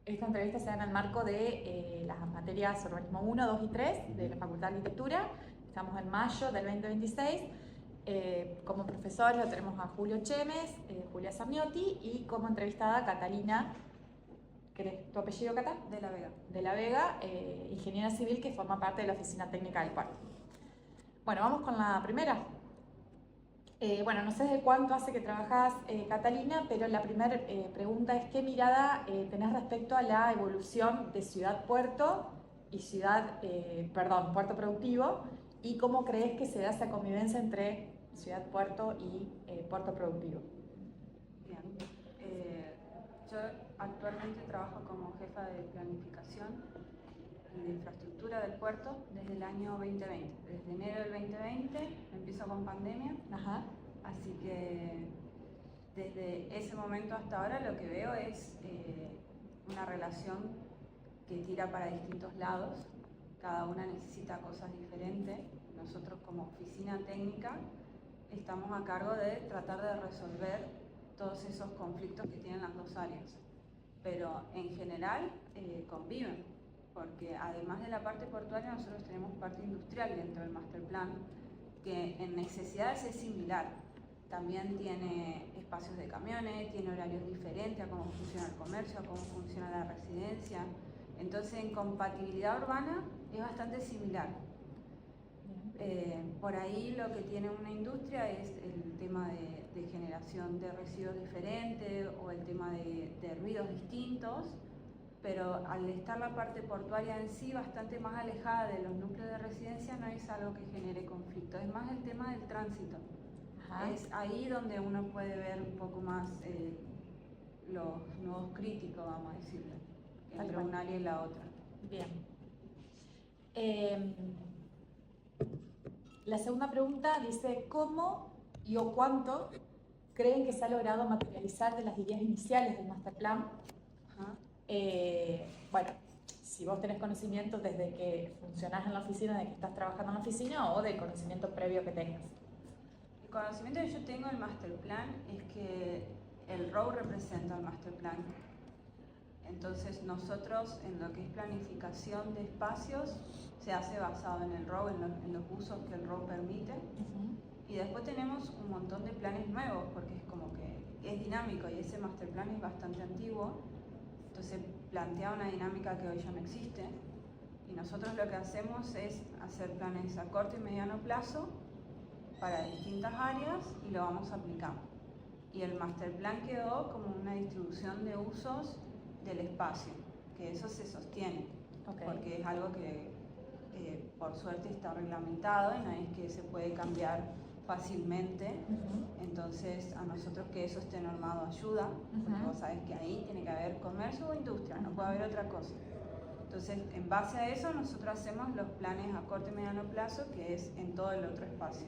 Esta entrevista se da en el marco de las materias Urbanismo 1, 2 y 3 de la Facultad de Arquitectura. Estamos en mayo del 2026. Como profesores lo tenemos a Julio Chemes, Julia Sarniotti y como entrevistada Catalina, ¿tu apellido, Cata? De la Vega. De la Vega, ingeniera civil que forma parte de la Oficina Técnica del Puerto. Bueno, vamos con la primera. Bueno, no sé de cuánto hace que trabajás, Catalina, pero la primera pregunta es ¿qué mirada tenés respecto a la evolución de ciudad-puerto y puerto productivo? ¿Y cómo crees que se da esa convivencia entre ciudad-puerto y puerto productivo? Bien. Yo actualmente trabajo como jefa de planificación y de infraestructura del puerto desde el año 2020. Desde enero del 2020 empiezo con pandemia. Ajá. Así que desde ese momento hasta ahora lo que veo es una relación que tira para distintos lados. Cada una necesita cosas diferentes. Nosotros como oficina técnica estamos a cargo de tratar de resolver todos esos conflictos que tienen las dos áreas. Pero en general conviven, porque además de la parte portuaria nosotros tenemos parte industrial dentro del master plan que en necesidades es similar. También tiene espacios de camiones, tiene horarios diferentes a cómo funciona el comercio, a cómo funciona la residencia. Entonces en compatibilidad urbana es bastante similar. Por ahí lo que tiene una industria es el tema de generación de residuos diferentes o el tema de ruidos distintos, pero al estar la parte portuaria en sí bastante más alejada de los núcleos de residencia no es algo que genere conflicto, es más el tema del tránsito. Ajá. Es ahí donde uno puede ver un poco más los nudos críticos, vamos a decirlo, entre un área y la otra. Bien. La segunda pregunta dice, ¿cómo y o cuánto creen que se ha logrado materializar de las ideas iniciales del master plan? Bueno, si vos tenés conocimiento desde que funcionás en la oficina, de que estás trabajando en la oficina o del conocimiento previo que tengas. El conocimiento que yo tengo del master plan es que el ROW representa el master plan. Entonces nosotros en lo que es planificación de espacios se hace basado en el ROW, en los usos que el ROW permite. Y después tenemos un montón de planes nuevos porque es como que es dinámico y ese master plan es bastante antiguo. Entonces plantea una dinámica que hoy ya no existe. Y nosotros lo que hacemos es hacer planes a corto y mediano plazo para distintas áreas y lo vamos aplicando. Y el master plan quedó como una distribución de usos del espacio, que eso se sostiene, porque es algo que por suerte está reglamentado y no es que se puede cambiar fácilmente. Entonces a nosotros que eso esté normado ayuda, porque vos sabés que ahí tiene que haber comercio o industria, no puede haber otra cosa. Entonces en base a eso nosotros hacemos los planes a corto y mediano plazo, que es en todo el otro espacio.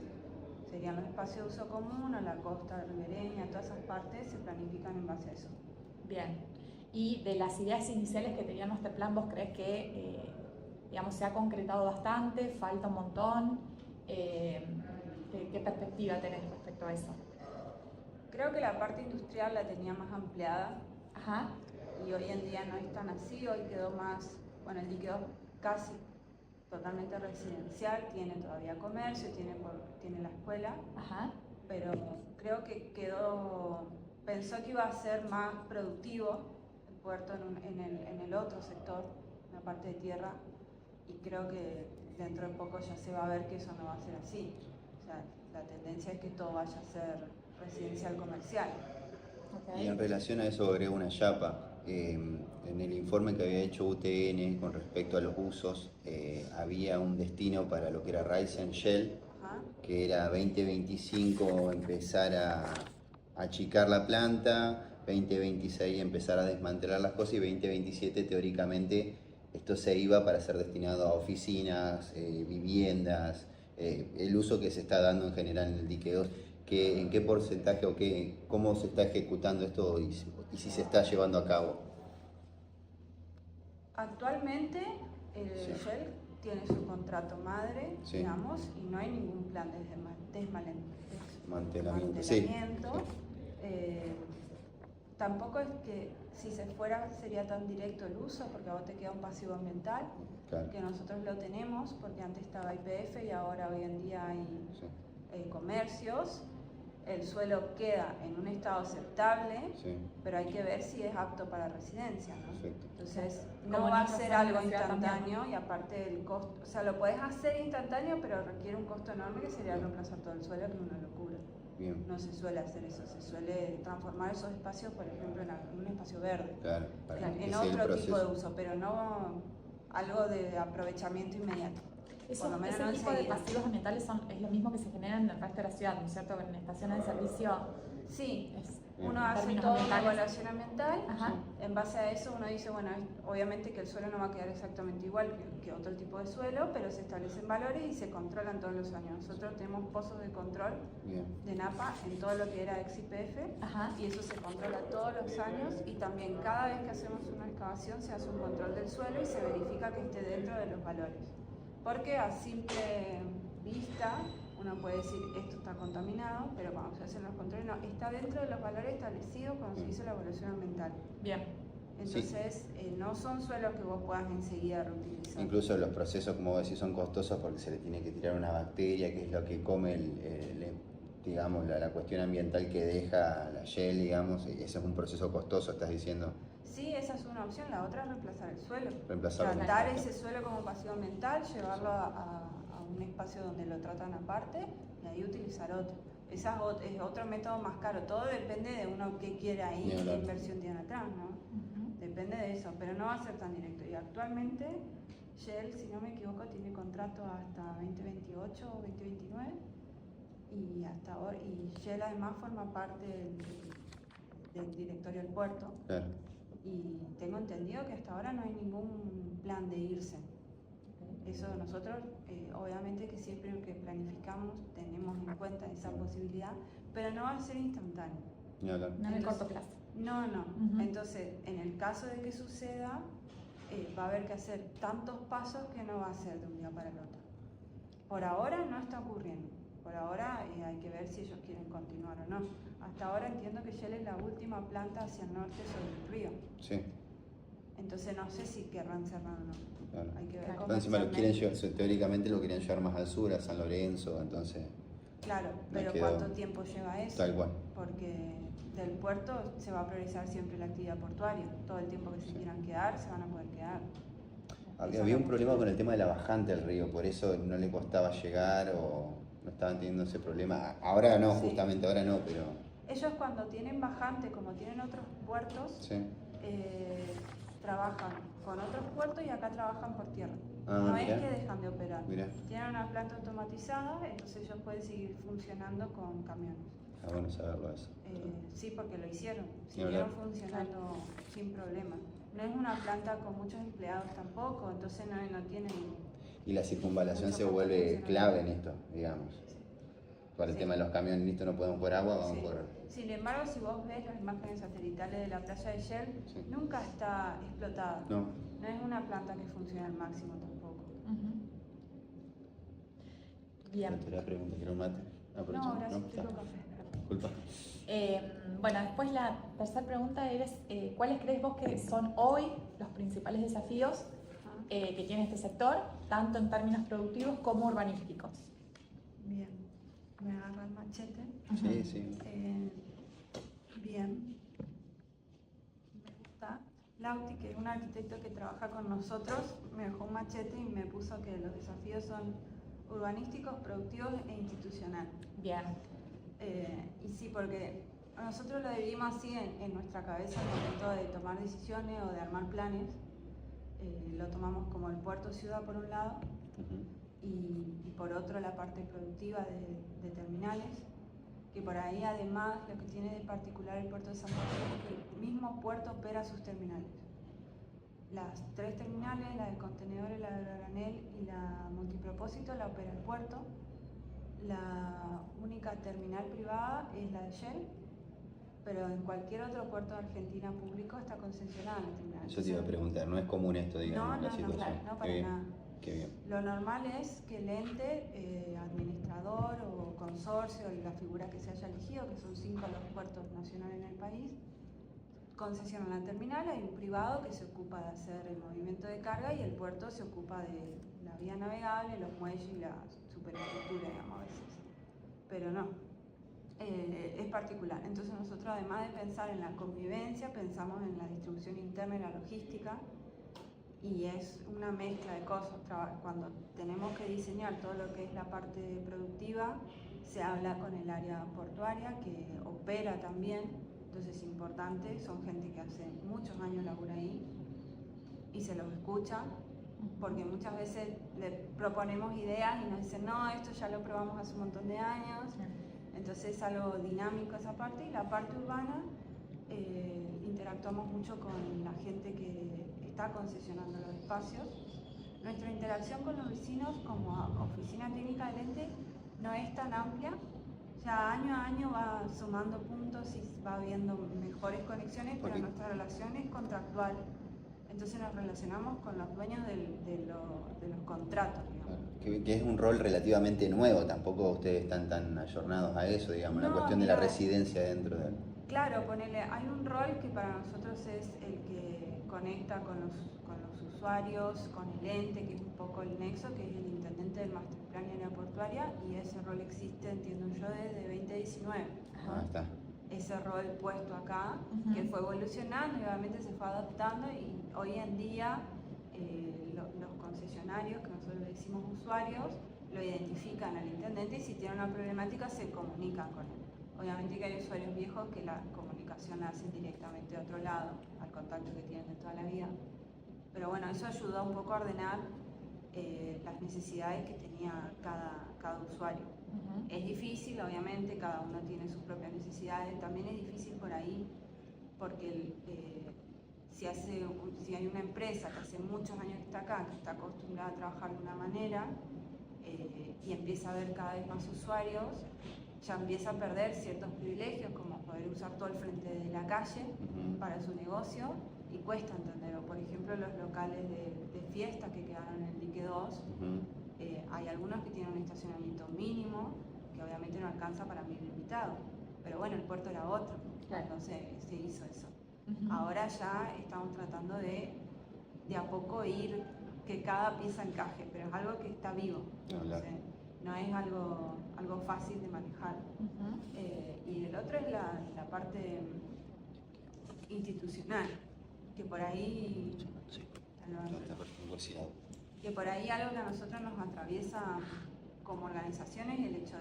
Serían los espacios de uso común o la costa ribereña, todas esas partes se planifican en base a eso. Bien. Y de las ideas iniciales que tenía nuestro plan, ¿vos crees que digamos, se ha concretado bastante? ¿Falta un montón? ¿Qué perspectiva tenés respecto a eso? Creo que la parte industrial la tenía más ampliada. Ajá. Y hoy en día no es tan así, hoy quedó más, bueno, el quedó casi totalmente residencial, tiene todavía comercio, tiene la escuela. Ajá. Pero creo que pensó que iba a ser más productivo el puerto en el otro sector, en la parte de tierra, y creo que dentro de poco ya se va a ver que eso no va a ser así. O sea, la tendencia es que todo vaya a ser residencial comercial. Y en relación a eso agrego una chapa. En el informe que había hecho UTN con respecto a los usos, había un destino para lo que era Rise and Shell, que era 2025 empezar a achicar la planta, 2026 empezar a desmantelar las cosas y 2027 teóricamente esto se iba para ser destinado a oficinas, viviendas, el uso que se está dando en general en el dique 2. ¿En qué porcentaje o cómo se está ejecutando esto y si se está llevando a cabo? Actualmente el Shell tiene su contrato madre, digamos, y no hay ningún plan de desmantelamiento. Sí. tampoco es que si se fuera sería tan directo el uso, porque a vos te queda un pasivo ambiental, Claro. que nosotros lo tenemos, porque antes estaba YPF y ahora hoy en día hay Sí. comercios. El suelo queda en un estado aceptable, Sí. pero hay que ver si es apto para residencia, ¿no? Perfecto. Entonces, Como no en va a otras ser zonas de algo la ciudad instantáneo también. y aparte el costo, o sea, lo puedes hacer instantáneo, pero requiere un costo enorme que sería Bien. reemplazar todo el suelo, que es una locura. Bien. No se suele hacer eso, se suele transformar esos espacios, por ejemplo, en un espacio verde. Claro, para Claro, que en sea el otro tipo de proceso. uso, pero no algo de aprovechamiento inmediato. Por lo menos Ese no tipo de enseguida. pasivos ambientales es lo mismo que se genera en el resto de la ciudad, ¿no es cierto? En estaciones de servicio Sí, es, uno en hace términos toda una ambientales. evaluación ambiental. Ajá. En base a eso uno dice, bueno, obviamente que el suelo no va a quedar exactamente igual que otro tipo de suelo, pero se establecen valores y se controlan todos los años. Nosotros tenemos pozos de control Bien. de NAPA en todo lo que era ex-YPF Ajá. y eso se controla todos los años y también cada vez que hacemos una excavación se hace un control del suelo y se verifica que esté dentro de los valores. Porque a simple vista uno puede decir esto está contaminado, pero cuando se hacen los controles no, está dentro de los valores establecidos cuando se hizo la evaluación ambiental. Bien. Entonces no son suelos que vos puedas enseguida reutilizar. Incluso los procesos, como vos decís, son costosos porque se le tiene que tirar una bacteria, que es lo que come digamos, la cuestión ambiental que deja la shell, digamos, y ese es un proceso costoso, estás diciendo. Sí, esa es una opción. La otra es reemplazar el suelo. Reemplazarlo. Tratar ese suelo como pasivo ambiental, llevarlo a un espacio donde lo tratan aparte y ahí utilizar otro. Esa es otro método más caro. Todo depende de uno qué quiere ahí y qué inversión tiene atrás, ¿no? Depende de eso, pero no va a ser tan directo. Y actualmente Shell, si no me equivoco, tiene contrato hasta 2028 o 2029 y hasta ahora, y Shell además forma parte del directorio del puerto. Claro. Y tengo entendido que hasta ahora no hay ningún plan de irse. Eso nosotros, obviamente que siempre que planificamos tenemos en cuenta esa posibilidad, pero no va a ser instantáneo. No, claro. No en el corto plazo. No, no. Ujú. Entonces, en el caso de que suceda, va a haber que hacer tantos pasos que no va a ser de un día para el otro. Por ahora no está ocurriendo. Por ahora hay que ver si ellos quieren continuar o no. Hasta ahora entiendo que Shell es la última planta hacia el norte sobre el río. Sí. Entonces no sé si querrán cerrar o no. Claro. Hay que ver Claro. cómo Encima lo quieren llevar, teóricamente lo querían llevar más al sur, a San Lorenzo, entonces. Claro, me pero quedó ¿cuánto tiempo lleva eso? tal cual. Porque del puerto se va a priorizar siempre la actividad portuaria. Todo el tiempo que se quieran quedar, se van a poder quedar. Había un problema con el tema de la bajante del río, por eso no le costaba llegar o no estaban teniendo ese problema. Ahora no, Sí. justamente ahora no, pero. Ellos cuando tienen bajante, como tienen otros puertos, Sí. trabajan con otros puertos y acá trabajan por tierra. Ah, no mirá. es que dejan de operar. Mirá. Tienen una planta automatizada, entonces ellos pueden seguir funcionando con camiones. Ah, bueno saberlo eso. Sí, porque lo hicieron. Ni Siguieron hablar. funcionando sin problema. No es una planta con muchos empleados tampoco, entonces no tienen... Y la circunvalación mucho se costo vuelve funcional. clave en esto, digamos. Para el Sí. tema de los camiones, listo, no podemos por agua, vamos Sí. por. Sin embargo, si vos ves las imágenes satelitales de la playa de Shell, Sí. nunca está explotada. No. No es una planta que funciona al máximo tampoco. Ujú. Bien. Te la pregunta, ¿quiero un mate? No, gracias, estoy con café. Disculpa. Bueno, después la tercera pregunta es, ¿cuáles crees vos que son hoy los principales desafíos que tiene este sector, tanto en términos productivos como urbanísticos? Bien, me agarra el machete. Sí, sí. Bien. Me gusta. Lauti, que es un arquitecto que trabaja con nosotros, me dejó un machete y me puso que los desafíos son urbanísticos, productivos e institucional. Bien. Y sí, porque nosotros lo dividimos así en nuestra cabeza al momento de tomar decisiones o de armar planes. Lo tomamos como el puerto ciudad por un lado y por otro la parte productiva de terminales, que por ahí además lo que tiene de particular el puerto de San Martín es que el mismo puerto opera sus terminales. Las tres terminales, la de contenedores, la de granel y la multipropósito, la opera el puerto. La única terminal privada es la de Shell, pero en cualquier otro puerto de Argentina público está concesionada la terminal. Yo te iba a preguntar, no es común esto, digamos, la situación. Claro, no, para Qué bien. nada. Qué bien. Lo normal es que el ente, administrador o consorcio, la figura que se haya elegido, que son 5 los puertos nacionales en el país, concesionan la terminal, hay un privado que se ocupa de hacer el movimiento de carga y el puerto se ocupa de la vía navegable, los muelles y la superestructura, digamos, a veces. Pero no, es particular. Entonces nosotros, además de pensar en la convivencia, pensamos en la distribución interna y la logística, y es una mezcla de cosas. Cuando tenemos que diseñar todo lo que es la parte productiva, se habla con el área portuaria que opera también, entonces es importante, son gente que hace muchos años labura ahí y se los escucha, porque muchas veces le proponemos ideas y nos dicen, no, esto ya lo probamos hace un montón de años, entonces es algo dinámico esa parte. Y la parte urbana, interactuamos mucho con la gente que está concesionando los espacios. Nuestra interacción con los vecinos como oficina técnica del ente no es tan amplia, ya año a año va sumando puntos y va habiendo mejores conexiones, pero nuestra relación es contractual. Entonces nos relacionamos con los dueños de los contratos, digamos. Que es un rol relativamente nuevo, tampoco ustedes están tan ayornados a eso, digamos, la cuestión de la residencia dentro del... Claro, ponele, hay un rol que para nosotros es el que conecta con los usuarios, con el ente, que es un poco el nexo, que es el intendente del Master Plan y Área Portuaria, y ese rol existe, entiendo yo, desde 2019. Está. Ese rol puesto acá, que fue evolucionando y obviamente se fue adaptando, y hoy en día los concesionarios, que nosotros le decimos usuarios, lo identifican al intendente y si tienen una problemática se comunican con él. Obviamente que hay usuarios viejos que la comunicación la hacen directamente de otro lado, al contacto que tienen de toda la vida. Pero bueno, eso ayuda un poco a ordenar las necesidades que tenía cada usuario. Es difícil, obviamente, cada uno tiene sus propias necesidades. También es difícil por ahí, porque si hay una empresa que hace muchos años que está acá, que está acostumbrada a trabajar de una manera, y empieza a ver cada vez más usuarios, ya empieza a perder ciertos privilegios, como poder usar todo el frente de la calle para su negocio, y cuesta entenderlo. Por ejemplo, los locales de fiesta que quedaron en el dique 2, hay algunos que tienen un estacionamiento mínimo, que obviamente no alcanza para 1000 invitados, pero bueno, el puerto era otro, cuando se hizo eso. Ahora ya estamos tratando de a poco ir, que cada pieza encaje, pero es algo que está vivo, no es algo fácil de manejar. Y el otro es la parte institucional, que por ahí algo que a nosotros nos atraviesa como organizaciones es el hecho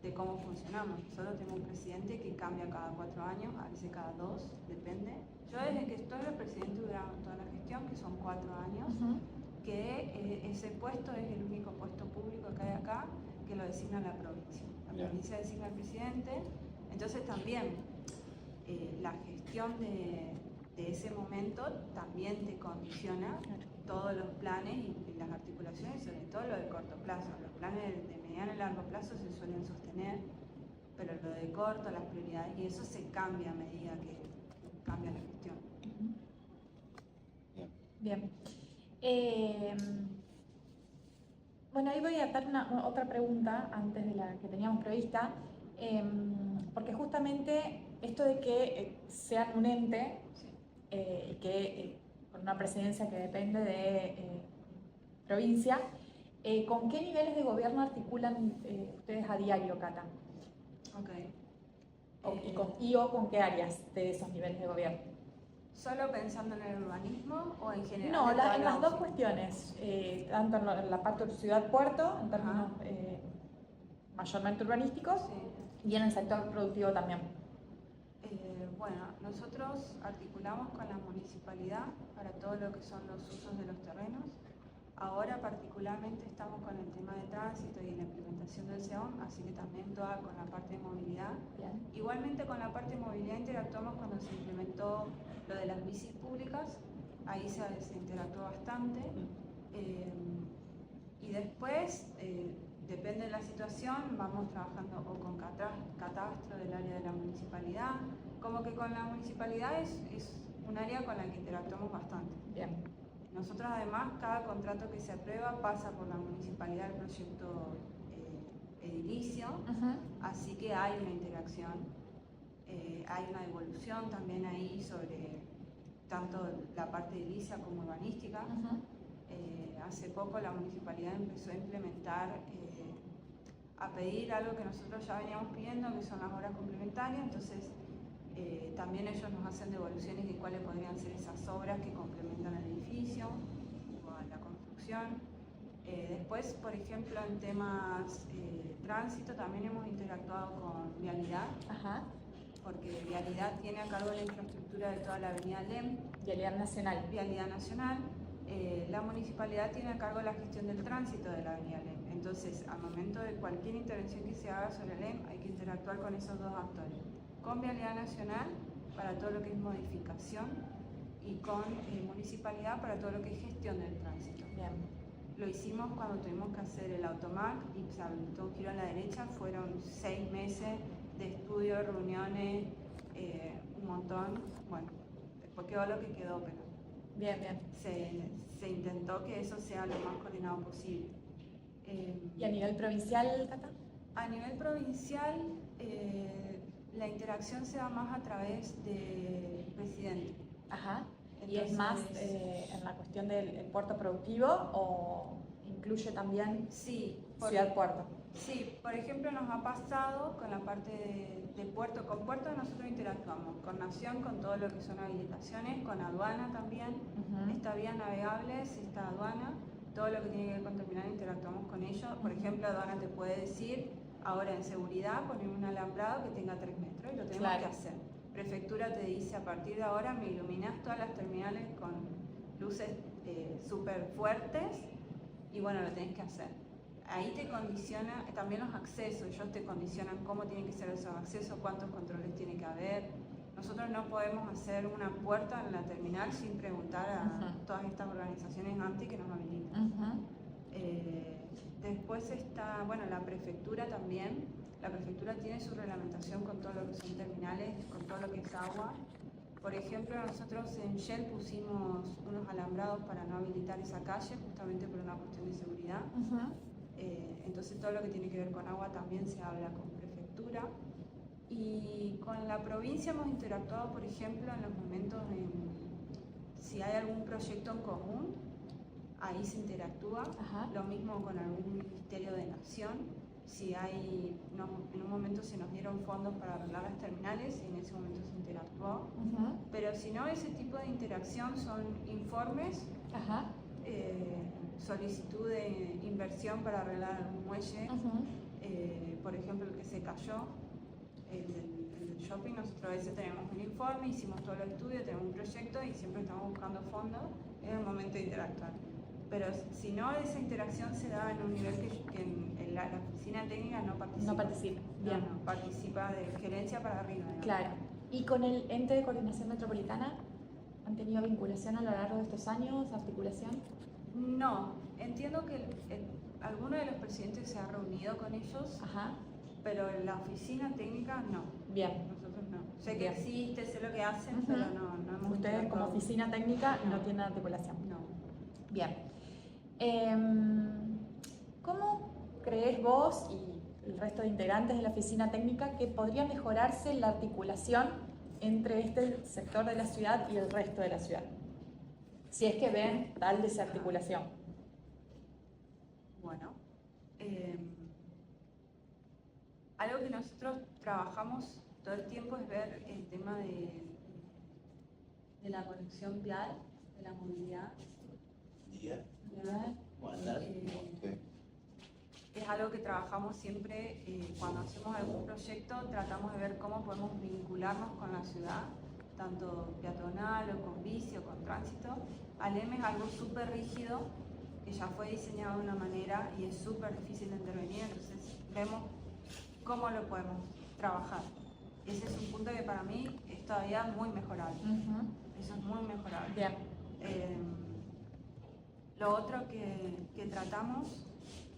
de cómo funcionamos. Nosotros tenemos un presidente que cambia cada 4 años, a veces cada 2, depende. Yo desde que estoy el presidente durante toda la gestión, que son 4 años, que ese puesto es el único puesto público que hay acá, que lo designa la provincia. La provincia designa al presidente, entonces también la gestión de ese momento también te condiciona todos los planes y las articulaciones, sobre todo lo de corto plazo. Los planes de mediano y largo plazo se suelen sostener, pero lo de corto, las prioridades, y eso se cambia a medida que cambia la gestión. Bien. Bueno, ahí voy a dar otra pregunta antes de la que teníamos prevista, porque justamente esto de que sean un ente, y que con una presidencia que depende de provincia, ¿con qué niveles de gobierno articulan ustedes a diario, Cata? ¿Con qué áreas de esos niveles de gobierno? ¿Solo pensando en el urbanismo o en general? No, en las dos cuestiones, tanto en la parte de ciudad-puerto, en términos mayormente urbanísticos, y en el sector productivo también. Bueno, nosotros articulamos con la municipalidad para todo lo que son los usos de los terrenos. Ahora particularmente estamos con el tema de tránsito y la implementación del SEOM, así que también toda con la parte de movilidad. Bien. Igualmente con la parte de movilidad interactuamos cuando se implementó lo de las bicis públicas, ahí se interactuó bastante. Y después, depende de la situación, vamos trabajando o con catastro del área de la municipalidad, como que con la municipalidad es un área con la que interactuamos bastante. Bien. Nosotros además, cada contrato que se aprueba pasa por la municipalidad del proyecto edilicio, así que hay una interacción. Hay una evolución también ahí sobre tanto la parte edilicia como urbanística. Hace poco la municipalidad empezó a implementar, a pedir algo que nosotros ya veníamos pidiendo, que son las obras complementarias. Entonces también ellos nos hacen devoluciones de cuáles podrían ser esas obras que complementan al edificio o a la construcción. Después, por ejemplo, en temas tránsito también hemos interactuado con Vialidad. Ajá. Porque Vialidad tiene a cargo la infraestructura de toda la avenida LEM. Vialidad Nacional. Vialidad Nacional. La municipalidad tiene a cargo la gestión del tránsito de la avenida LEM. Entonces, al momento de cualquier intervención que se haga sobre LEM, hay que interactuar con esos dos actores. Con Vialidad Nacional para todo lo que es modificación y con municipalidad para todo lo que es gestión del tránsito. Bien. Lo hicimos cuando tuvimos que hacer el automac y se habilitó un giro a la derecha. Fueron 6 meses de estudio, reuniones, un montón. Bueno, después quedó lo que quedó, pero bien, bien. Se intentó que eso sea lo más coordinado posible. ¿Y a nivel provincial, Cata? A nivel provincial, la interacción se da más a través del presidente. Ajá. Entonces, ¿y es más en la cuestión del puerto productivo o incluye también Ciudad Puerto? Sí, por ejemplo, nos ha pasado con la parte de puerto. Con puerto nosotros interactuamos con Nación, con todo lo que son habilitaciones, con aduana también. Esta vía navegable, esta aduana, todo lo que tiene que ver con terminal interactuamos con ellos. Por ejemplo, aduana te puede decir, ahora en seguridad, poner un alambrado que tenga 3 metros y lo tenemos que hacer. Prefectura te dice, a partir de ahora me iluminas todas las terminales con luces súper fuertes y bueno, lo tenés que hacer. Ahí te condiciona también los accesos, ellos te condicionan cómo tienen que ser esos accesos, cuántos controles tiene que haber. Nosotros no podemos hacer una puerta en la terminal sin preguntar a todas estas organizaciones anti que nos habilitan. Después está, bueno, la prefectura también. La prefectura tiene su reglamentación con todo lo que son terminales, con todo lo que es agua. Por ejemplo, nosotros en Shell pusimos unos alambrados para no habilitar esa calle, justamente por una cuestión de seguridad. Entonces todo lo que tiene que ver con agua también se habla con prefectura. Y con la provincia hemos interactuado, por ejemplo, en los momentos si hay algún proyecto en común, ahí se interactúa. Lo mismo con algún ministerio de Nación. Si hay, en un momento se nos dieron fondos para arreglar las terminales y en ese momento se interactuó. Pero si no, ese tipo de interacción son informes, solicitud de inversión para arreglar algún muelle, por ejemplo el que se cayó, el del shopping. Nosotros a veces tenemos un informe, hicimos todo el estudio, tenemos un proyecto y siempre estamos buscando fondos en el momento de interactuar. Pero si no, esa interacción se da en un nivel que en la oficina técnica no participa. No participa, bien. No, participa de gerencia para arriba. ¿No? Claro. ¿Y con el ente de coordinación metropolitana han tenido vinculación a lo largo de estos años, articulación? No, entiendo que alguno de los presidentes se ha reunido con ellos, pero en la oficina técnica no. Bien. Nosotros no. Sé que existe, sé lo que hacen, pero no hemos. Ustedes como oficina técnica no tienen articulación. No. Bien. ¿Cómo crees vos y el resto de integrantes de la oficina técnica que podría mejorarse la articulación entre este sector de la ciudad y el resto de la ciudad? Si es que ven tal desarticulación. Bueno, algo que nosotros trabajamos todo el tiempo es ver el tema de la conexión vial, de la movilidad. Es algo que trabajamos siempre cuando hacemos algún proyecto, tratamos de ver cómo podemos vincularnos con la ciudad, tanto peatonal o con bici o con tránsito. ALEM es algo súper rígido, que ya fue diseñado de una manera y es súper difícil de intervenir, entonces vemos cómo lo podemos trabajar. Ese es un punto que para mí es todavía muy mejorable. Eso es muy mejorable. Bien. Lo otro que tratamos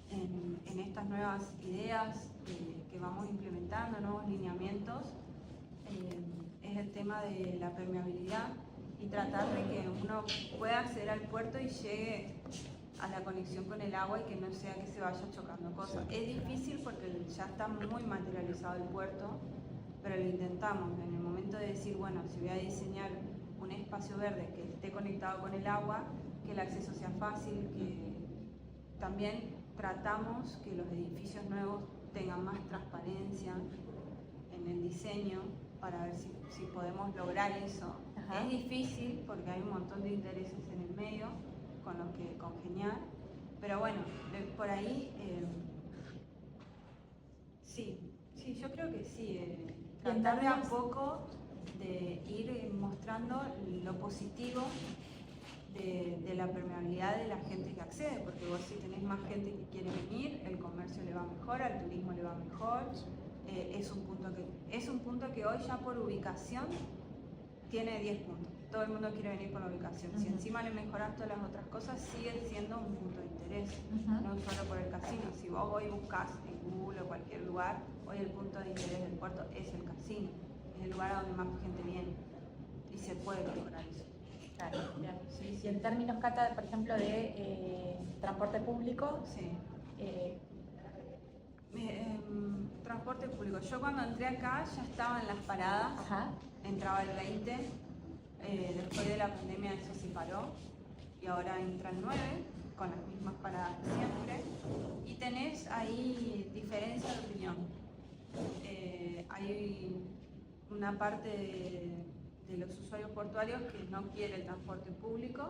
en estas nuevas ideas que vamos implementando, nuevos lineamientos, es el tema de la permeabilidad y tratar de que uno pueda acceder al puerto y llegue a la conexión con el agua y que no sea que se vaya chocando cosas. Es difícil porque ya está muy materializado el puerto, pero lo intentamos. En el momento de decir, bueno, si voy a diseñar un espacio verde que esté conectado con el agua, que el acceso sea fácil, que también tratamos que los edificios nuevos tengan más transparencia en el diseño para ver si podemos lograr eso. Ajá. Es difícil porque hay un montón de intereses en el medio con los que congeniar, pero bueno, por ahí sí, yo creo que sí, tratar de a poco de ir mostrando lo positivo de la permeabilidad de la gente que accede, porque vos si tenés más gente que quiere venir, el comercio le va mejor, al turismo le va mejor. Es un punto que hoy ya por ubicación tiene 10 puntos. Todo el mundo quiere venir por la ubicación. Si encima le mejoras todas las otras cosas, sigue siendo un punto de interés, no solo por el casino. Si vos hoy buscás en Google o cualquier lugar, hoy el punto de interés del puerto es el casino, es el lugar a donde más gente viene y se puede lograr eso. Claro, bien. Sí. Y en términos, Cata, por ejemplo, de transporte público, sí. Transporte público. Yo cuando entré acá ya estaba en las paradas. Ajá. Entraba el 20, después de la pandemia eso se paró y ahora entran 9 con las mismas paradas de siempre y tenés ahí diferencia de opinión. Hay una parte de los usuarios portuarios que no quiere el transporte público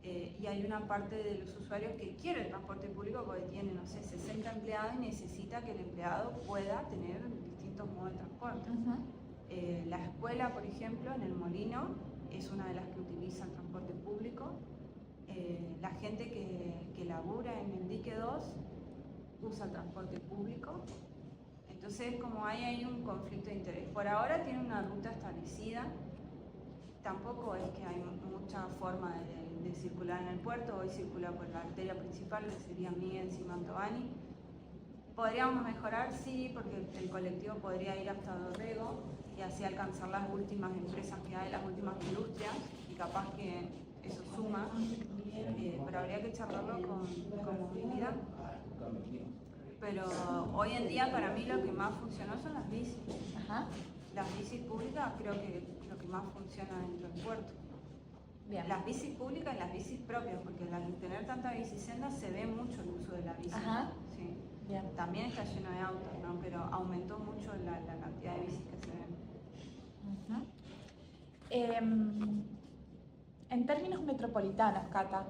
y hay una parte de los usuarios que quiere el transporte público porque tiene, no sé, 60 empleados y necesita que el empleado pueda tener distintos modos de transporte. La escuela, por ejemplo, en el Molino, es una de las que utiliza el transporte público. La gente que labura en el Dique 2 usa el transporte público. Entonces, como hay un conflicto de interés. Por ahora tiene una ruta establecida. Tampoco es que hay mucha forma de circular en el puerto. Hoy circula por la arteria principal, que sería Miguel Simantovani. ¿Podríamos mejorar? Sí, porque el colectivo podría ir hasta Dorrego y así alcanzar las últimas empresas que hay, las últimas industrias, y capaz que eso suma, pero habría que charlarlo con movilidad. Pero hoy en día para mí lo que más funcionó son las bicis. Ajá. Las bicis públicas creo que lo que más funciona dentro del puerto. Bien. Las bicis públicas y las bicis propias, porque al tener tanta bicisenda se ve mucho el uso de la bici. Ajá. Sí. Bien. También está lleno de autos, ¿no? Pero aumentó mucho la cantidad de bicis que se ven. En términos metropolitanos, Cata,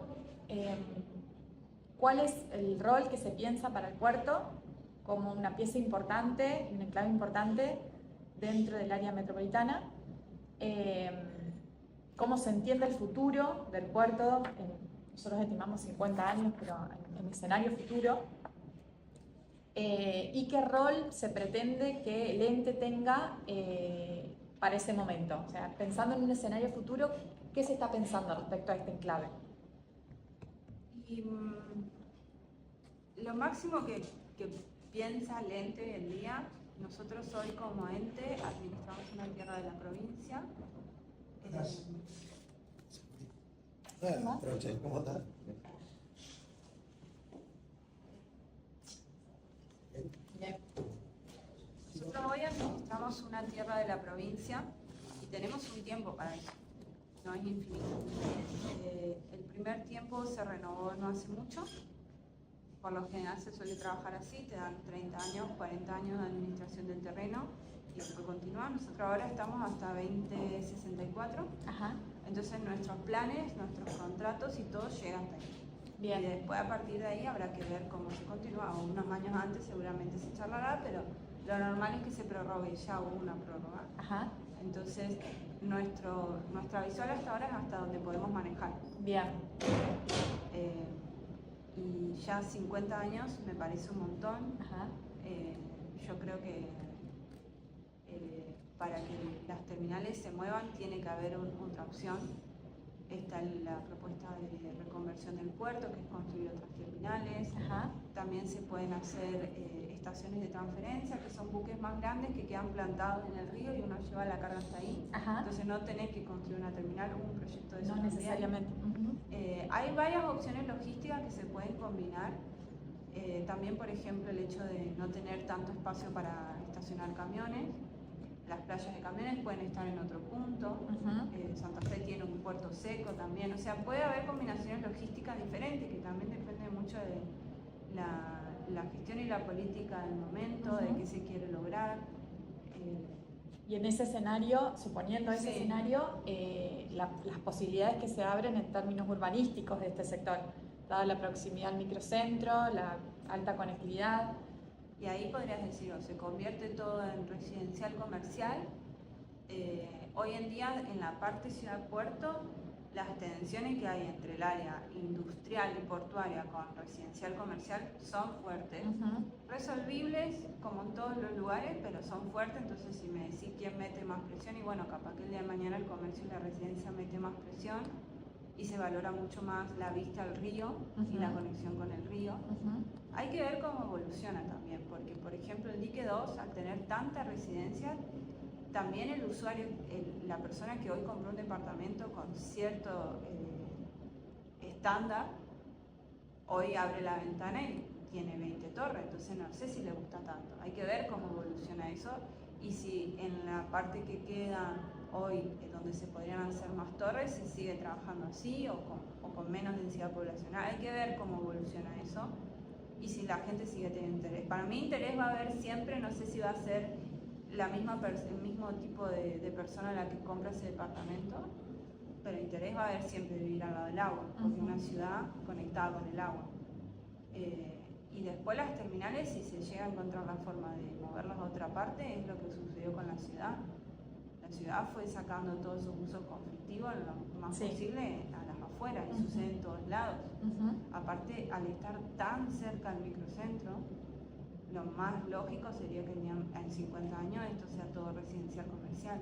¿cuál es el rol que se piensa para el puerto como una pieza importante, un enclave importante dentro del área metropolitana? ¿Cómo se entiende el futuro del puerto? Nosotros estimamos 50 años, pero en escenario futuro. ¿Y qué rol se pretende que el ente tenga para ese momento? O sea, pensando en un escenario futuro, ¿qué se está pensando respecto a este enclave? Y lo máximo que piensa el ente hoy en día, nosotros hoy como ente administramos una tierra de la provincia. ¿Cómo está? Nosotros hoy administramos una tierra de la provincia y tenemos un tiempo para eso, no es infinito. El primer tiempo se renovó no hace mucho, por lo general se suele trabajar así, te dan 30 años, 40 años de administración del terreno y después continúa. Nosotros ahora estamos hasta 2064, ajá. Entonces nuestros planes, nuestros contratos y todo llega hasta ahí. Bien. Y después a partir de ahí habrá que ver cómo se continúa, unos años antes seguramente se charlará, pero lo normal es que se prorrogue, ya hubo una prórroga. Ajá. Entonces nuestra visual hasta ahora es hasta donde podemos manejar. Bien. Y ya 50 años me parece un montón. Ajá. Yo creo que para que las terminales se muevan tiene que haber otra opción. Está la propuesta de reconversión del puerto, que es construir otras terminales. Ajá. También se pueden hacer estaciones de transferencia, que son buques más grandes que quedan plantados en el río y uno lleva la carga hasta ahí. Ajá. Entonces no tenés que construir una terminal o un proyecto de eso. No necesariamente. Hay varias opciones logísticas que se pueden combinar. También, por ejemplo, el hecho de no tener tanto espacio para estacionar camiones. las playas de camiones pueden estar en otro punto. Santa Fe tiene un puerto seco también. O sea, puede haber combinaciones logísticas diferentes que también depende mucho de la gestión y la política del momento, de qué se quiere lograr. Y en ese escenario, suponiendo ese escenario, las posibilidades que se abren en términos urbanísticos de este sector, dada la proximidad al microcentro, la alta conectividad. Y ahí podrías decir, o se convierte todo en residencial comercial. Hoy en día, en la parte ciudad-puerto, las tensiones que hay entre el área industrial y portuaria con residencial comercial son fuertes. Resolvibles, como en todos los lugares, pero son fuertes. Entonces, si me decís quién mete más presión, y bueno, capaz que el día de mañana el comercio y la residencia mete más presión y se valora mucho más la vista al río y la conexión con el río. Hay que ver cómo evoluciona también, porque por ejemplo el dique 2, al tener tanta residencia, también el usuario, la persona que hoy compró un departamento con cierto estándar, hoy abre la ventana y tiene 20 torres, entonces no sé si le gusta tanto. Hay que ver cómo evoluciona eso y si en la parte que queda hoy, donde se podrían hacer más torres, se sigue trabajando así o con menos densidad poblacional. Hay que ver cómo evoluciona eso y si la gente sigue teniendo interés. Para mí interés va a haber siempre, no sé si va a ser el mismo tipo de persona la que compra ese departamento, pero interés va a haber siempre de vivir al lado del agua, porque una ciudad conectada con el agua. Y después las terminales, si se llega a encontrar la forma de moverlas a otra parte, es lo que sucedió con la ciudad. La ciudad fue sacando todos sus usos conflictivos lo más posible a las afueras, y sucede en todos lados. Aparte, al estar tan cerca del microcentro, lo más lógico sería que en 50 años esto sea todo residencial comercial,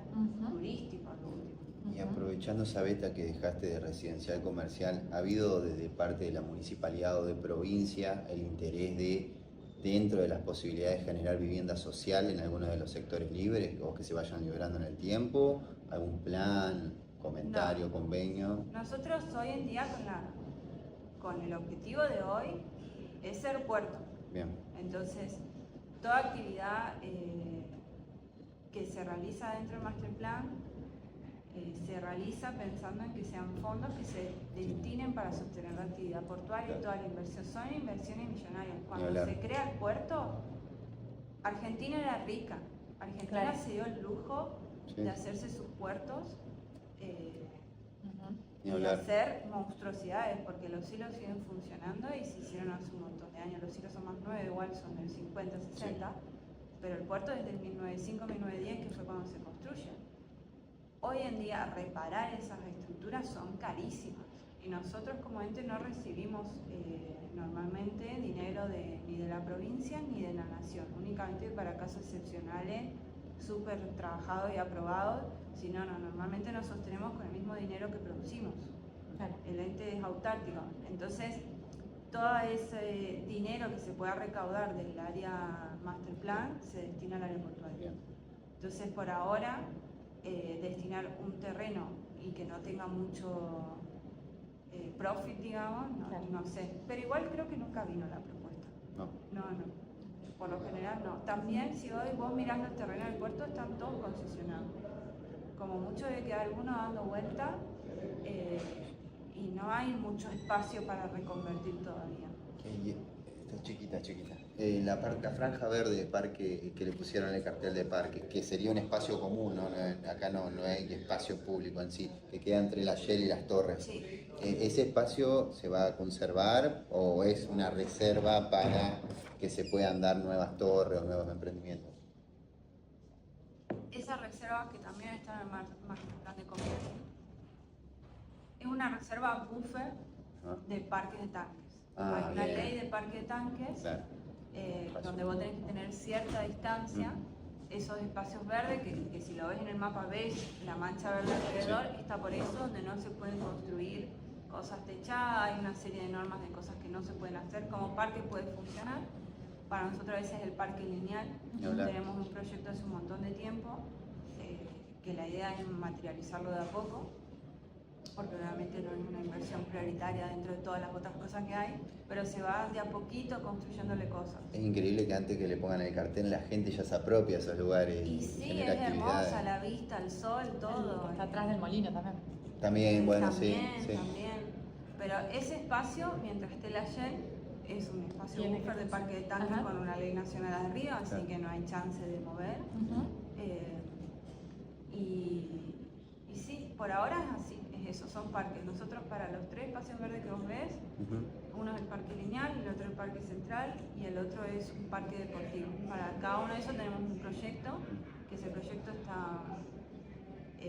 turístico al último. Y aprovechando esa beta que dejaste de residencial comercial, ¿ha habido desde parte de la municipalidad o de provincia el interés de, dentro de las posibilidades de generar vivienda social en algunos de los sectores libres o que se vayan liberando en el tiempo? ¿Algún plan, comentario, convenio? Nosotros hoy en día con el objetivo de hoy es ser puerto. Bien. Entonces, toda actividad que se realiza dentro del Master Plan se realiza pensando en que sean fondos que se destinen para sostener la actividad portuaria y toda la inversión. Son inversiones millonarias. Cuando se crea el puerto, Argentina era rica. Argentina se dio el lujo de hacerse sus puertos y de hacer monstruosidades, porque los hilos siguen funcionando y se hicieron hace un montón de años. Los hilos son más nuevos, igual son del 50, 60, pero el puerto es del 1905-1910, que fue cuando se construye. Hoy en día reparar esas estructuras son carísimas y nosotros como ente no recibimos normalmente dinero ni de la provincia ni de la nación, únicamente para casos excepcionales, súper trabajados y aprobados. Si no, normalmente nos sostenemos con el mismo dinero que producimos. El ente es autárquico, entonces todo ese dinero que se pueda recaudar del área Master Plan se destina al área portuaria. Entonces por ahora destinar un terreno y que no tenga mucho profit, digamos, no sé. Pero igual creo que nunca vino la propuesta. No. Por lo general no. También si hoy vos mirás los terrenos del puerto, están todos concesionados. Como mucho debe quedar alguno dando vuelta y no hay mucho espacio para reconvertir todavía. Está chiquita. La franja verde de parque que le pusieron en el cartel de parque, que sería un espacio común, ¿no? Acá no hay espacio público en sí, que queda entre la Shell y las torres. Sí. ¿Ese espacio se va a conservar o es una reserva para que se puedan dar nuevas torres o nuevos emprendimientos? Esa reserva, que también está en el Master Plan de Comercio, es una reserva buffer de parques de tanques. Hay una ley de parque de tanques donde vos tenés que tener cierta distancia. Esos espacios verdes, que si lo ves en el mapa ves la mancha verde alrededor, está por eso, donde no se pueden construir cosas techadas. Hay una serie de normas de cosas que no se pueden hacer. Como parque puede funcionar. Para nosotros ese es el parque lineal. Tenemos un proyecto hace un montón de tiempo que la idea es materializarlo de a poco. porque obviamente no es una inversión prioritaria dentro de todas las otras cosas que hay, pero se va de a poquito construyéndole cosas. Es increíble que antes que le pongan el cartel la gente ya se apropia a esos lugares Y y sí, genera es actividades. hermosa la vista, el sol, todo. Está atrás del molino también. También, bueno, También, sí, sí. también. Pero ese espacio, mientras esté la Shell, es un espacio Tiene buffer que- de parque de tanques Ajá. con una ley nacional arriba, así Claro. que no hay chance de mover. Ujú. Y sí, por ahora es así, es eso, son parques. Nosotros para los 3 espacios verdes que vos ves, Ujú. uno es el parque lineal, el otro el parque central y el otro es un parque deportivo. Para cada uno de esos tenemos un proyecto, que ese proyecto está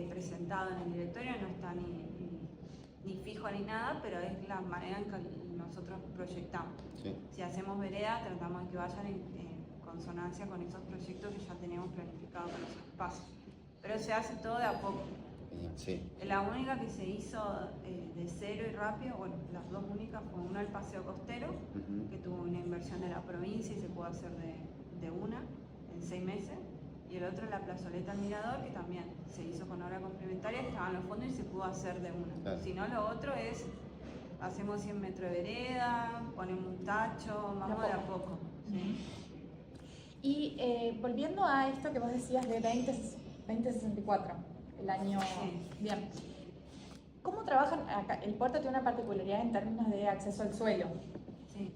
presentado en el directorio, no está ni fijo ni nada, pero es la manera en que nosotros proyectamos. Sí. Si hacemos vereda, tratamos de que vayan en consonancia con esos proyectos que ya tenemos planificados con los espacios. Pero se hace todo de a poco. Genial, sí. La única que se hizo de cero y rápido, bueno, las dos únicas, fue una el Paseo Costero, Ujú. que tuvo una inversión de la provincia y se pudo hacer de una en 6 meses. Y el otro la plazoleta al Mirador, que también se hizo con obra complementaria, estaban los fondos y se pudo hacer de una. Claro. Si no, lo otro es, hacemos 100 metros de vereda, ponemos un tacho, vamos de a poco. ¿sí? Y volviendo a esto que vos decías de 2064, el año... Sí. Bien. ¿Cómo trabajan acá? El puerto tiene una particularidad en términos de acceso al suelo, Sí.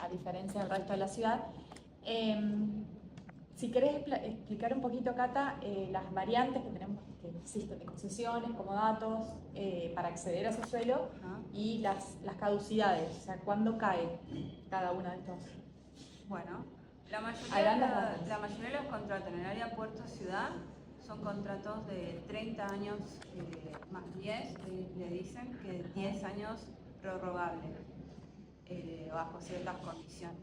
a diferencia del resto de la ciudad. Si querés explicar un poquito, Cata, las variantes que tenemos, que existen de concesiones, como datos, para acceder a ese suelo Ajá. y las caducidades, o sea, cuándo cae cada una de estos. Bueno, la A mayoría, grandes rasgos. la mayoría de los contratos en el área puerto-ciudad son contratos de 30 años más 10, le dicen, que 10 años prorrogables, bajo ciertas condiciones.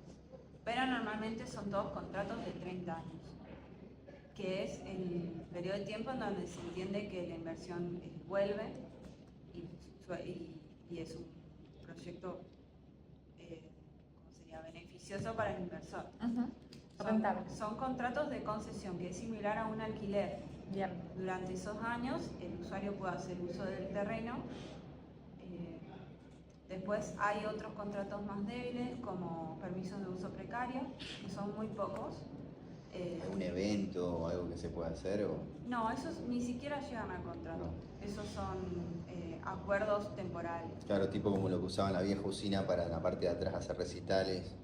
Pero normalmente son todos contratos de 30 años, que es el periodo de tiempo en donde se entiende que la inversión vuelve y es un proyecto ¿cómo sería? Beneficioso para el inversor. Rentable. Son contratos de concesión, que es similar a un alquiler. Bien. Durante esos años el usuario puede hacer uso del terreno. Después hay otros contratos más débiles, como permisos de uso precario, que son muy pocos. ¿Un evento o algo que se pueda hacer? O... No, esos ni siquiera llegan a contrato. No. Esos son acuerdos temporales. Claro, tipo como lo que usaban la vieja usina para en la parte de atrás hacer recitales.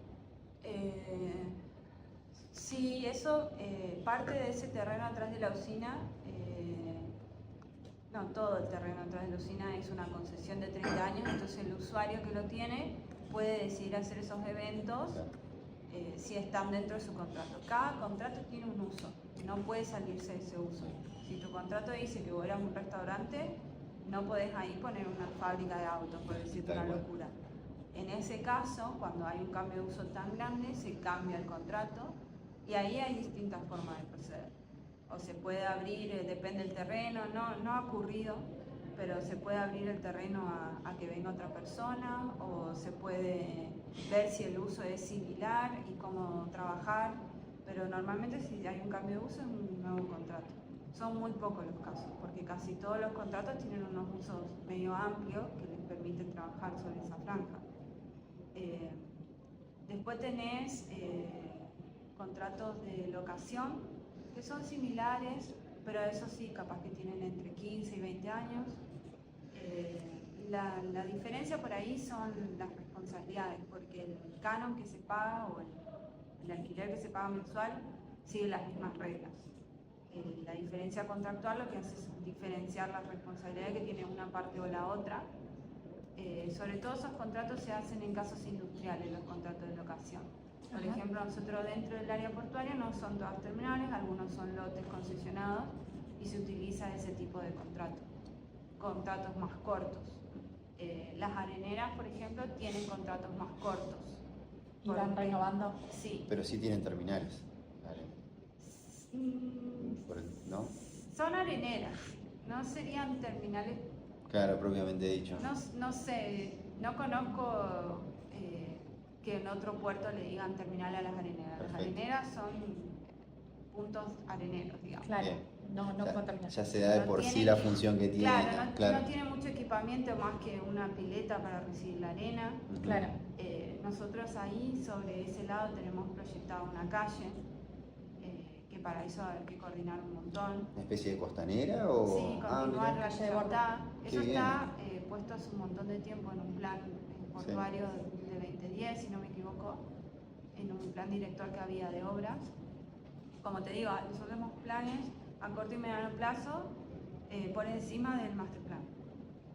Sí, eso, parte de ese terreno atrás de la usina, no, todo el terreno atrás de la usina es una concesión de 30 años, entonces el usuario que lo tiene puede decidir hacer esos eventos si están dentro de su contrato. Cada contrato tiene un uso, no puede salirse de ese uso. Si tu contrato dice que vos eras un restaurante, no podés ahí poner una fábrica de autos, por decirte una locura. En ese caso, cuando hay un cambio de uso tan grande, se cambia el contrato y ahí hay distintas formas de proceder. O se puede abrir, depende del terreno, no ha ocurrido, pero se puede abrir el terreno a que venga otra persona, o se puede ver si el uso es similar y cómo trabajar, pero normalmente si hay un cambio de uso es un nuevo contrato. Son muy pocos los casos, porque casi todos los contratos tienen unos usos medio amplios que les permiten trabajar sobre esa franja. Después tenés contratos de locación, que son similares, pero eso sí, capaz que tienen entre 15 y 20 años. La diferencia por ahí son las responsabilidades, porque el canon que se paga o el alquiler que se paga mensual sigue las mismas reglas. La diferencia contractual lo que hace es diferenciar las responsabilidades que tiene una parte o la otra. Sobre todo esos contratos se hacen en casos industriales, los contratos de locación. Por ejemplo, nosotros dentro del área portuaria no son todas terminales, algunos son lotes concesionados y se utiliza ese tipo de contratos más cortos. Las areneras, por ejemplo, tienen contratos más cortos. ¿Y van renovando? Sí. Pero sí tienen terminales. ¿No? Son areneras, no serían terminales. Claro, propiamente dicho. No sé, no conozco que en otro puerto le digan terminal a las areneras. Perfecto. Las areneras son puntos areneros, digamos. Claro. Bien. no contamina. Ya se da de No por tiene- sí la función que tiene. Claro, no tiene mucho equipamiento más que una pileta para recibir la arena. Ujú. Claro. Nosotros ahí, sobre ese lado, tenemos proyectada una calle, que para eso va a haber que coordinar un montón. ¿Una especie de costanera o...? Sí, Ah, continuar mirá. la calle de Borda. Qué Eso bien. está puesto hace un montón de tiempo en un plan portuario de 2010, si no me equivoco, en un plan director que había de obras. Como te digo, nosotros tenemos planes a corto y mediano plazo por encima del master plan.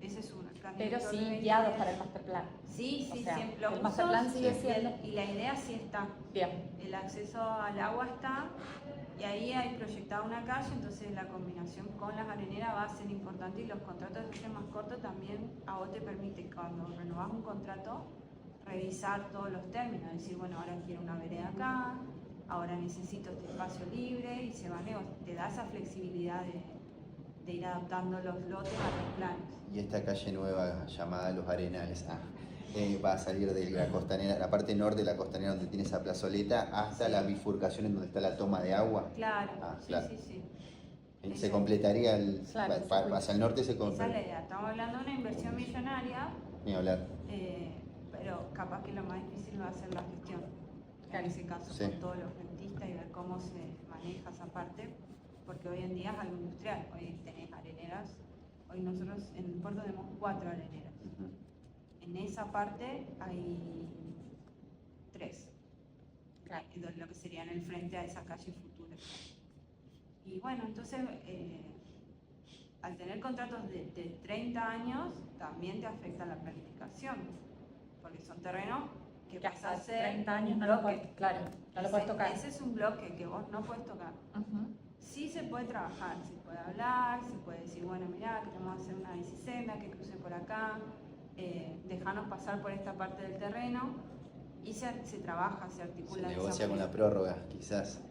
Ese es uno. Pero sí guiados para el master plan. Sí, O sea, siempre. Los el master plan usos sigue siendo. y la idea sí está. Bien. El acceso al agua está y ahí hay proyectada una calle, entonces la combinación con las areneras va a ser importante y los contratos de más cortos también a vos te permite cuando renovás un contrato revisar todos los términos, decir, bueno, ahora quiero una vereda acá, ahora necesito este espacio libre y se va te da esa flexibilidad de ir adaptando los lotes a los planes. Y esta calle nueva llamada Los Arenales va a salir de la costanera, la parte norte de la costanera donde tiene esa plazoleta hasta la bifurcación en donde está la toma de agua. Claro, Ah, sí, claro. sí. Se completaría Claro, hacia el norte se Esa es la completaría. idea. Estamos hablando de una inversión millonaria, Ni hablar. pero capaz que lo más difícil va a ser la gestión. Claro. En ese caso, Sí. con todos los rentistas y ver cómo se maneja esa parte, porque hoy en día es algo industrial. Hoy tenés areneras, hoy nosotros en el puerto tenemos 4 areneras. Ujú. En esa parte hay 3, Claro. lo que sería en el frente a esa calle futura. Y bueno, entonces, al tener contratos de 30 años, también te afecta la planificación, porque son terrenos que Que pasa a hasta ser 30 años un no lo bloque. puedes, claro, no lo puedes tocar. Ese es un bloque que vos no puedes tocar. Ujú. Sí se puede trabajar, se puede hablar, se puede decir, bueno, mirá, queremos hacer una bicisenda, que cruce por acá, dejarnos pasar por esta parte del terreno, y se trabaja, se Se articula. de esa negocia con la manera. prórroga, quizás.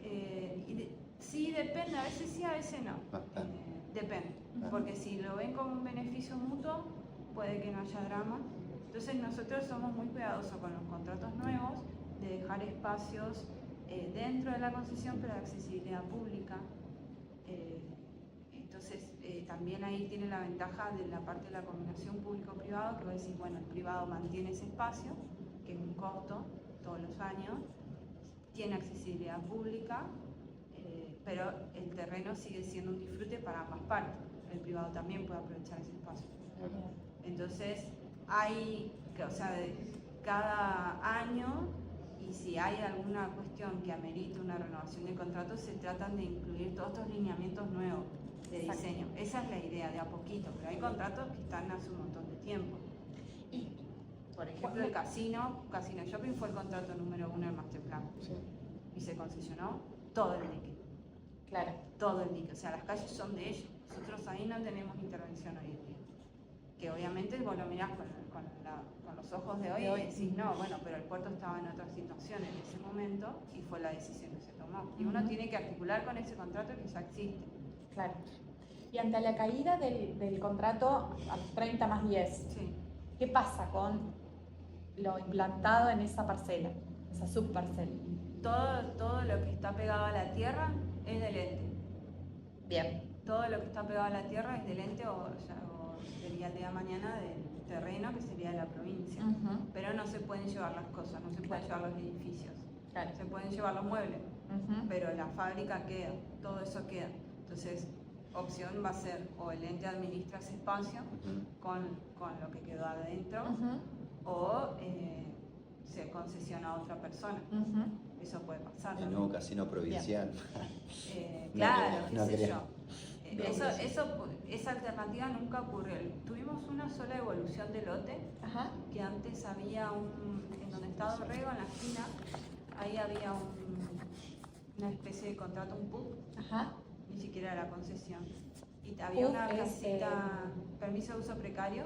Sí, depende, a veces sí, a veces no. Ajá. Depende, Ajá. porque si lo ven como un beneficio mutuo, puede que no haya drama. Entonces nosotros somos muy cuidadosos con los contratos nuevos, de dejar espacios dentro de la concesión, pero de accesibilidad pública. Entonces también ahí tiene la ventaja de la parte de la combinación público-privado, que vos decís, bueno, el privado mantiene ese espacio, que es un costo todos los años, tiene accesibilidad pública, pero el terreno sigue siendo un disfrute para ambas partes. El privado también puede aprovechar ese espacio. Entonces, hay, o sea, cada año, y si hay alguna cuestión que amerite una renovación de contrato, se tratan de incluir todos estos lineamientos nuevos de Exacto. diseño. Esa es la idea, de a poquito, pero hay contratos que están hace un montón de tiempo. Y, Por ejemplo, el Casino Shopping fue el contrato número 1 del Master Plan. sí, Y se concesionó todo el dique. claro. Todo el dique. O sea, las calles son de ellos. Nosotros ahí no tenemos intervención hoy en día. Que obviamente vos lo mirás con los ojos de hoy y decís, no, bueno, pero el puerto estaba en otra situación en ese momento y fue la decisión que se tomó. Y uno Ujú. tiene que articular con ese contrato que ya existe. Claro. Y ante la caída del contrato a los 30 más 10, Sí. ¿qué pasa con lo implantado en esa parcela, esa subparcela? Todo lo que está pegado a la tierra es del ente. Bien. Todo lo que está pegado a la tierra es del ente o sería el día de mañana del terreno, que sería de la provincia. Ujú. Pero no se pueden llevar las cosas, no se pueden llevar los edificios. Claro. Se pueden llevar los muebles, Ujú. pero la fábrica queda, todo eso queda. Entonces, opción va a ser o el ente administra ese espacio Ujú. con lo que quedó adentro Ujú. o se concesiona a otra persona. Ujú. Eso puede pasar. El también. nuevo casino provincial. Claro, no qué sé creo. yo. Esa alternativa nunca ocurrió. Tuvimos una sola evolución de lote, Ajá. que antes había en donde estaba Dorrego, en la esquina, ahí había una especie de contrato, un PUC, Ajá. ni siquiera era concesión. Y había PUC una es, casita, permiso de uso precario,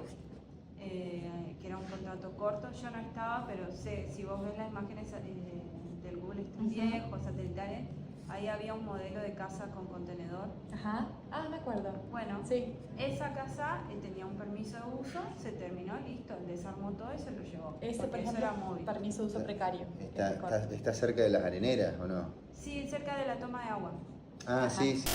que era un contrato corto. Yo no estaba, pero sé, si vos ves las imágenes del Google Street Ujú. viejo, satelitales, ahí había un modelo de casa con contenedor. Ajá. Ah, me acuerdo. Bueno, Sí. esa casa tenía un permiso de uso, se terminó, listo, él desarmó todo y se lo llevó. Ese, por porque eso ejemplo, era móvil. permiso de uso precario. Está cerca de las areneras, ¿o no? Sí, cerca de la toma de agua. Ah, Ajá. sí, sí.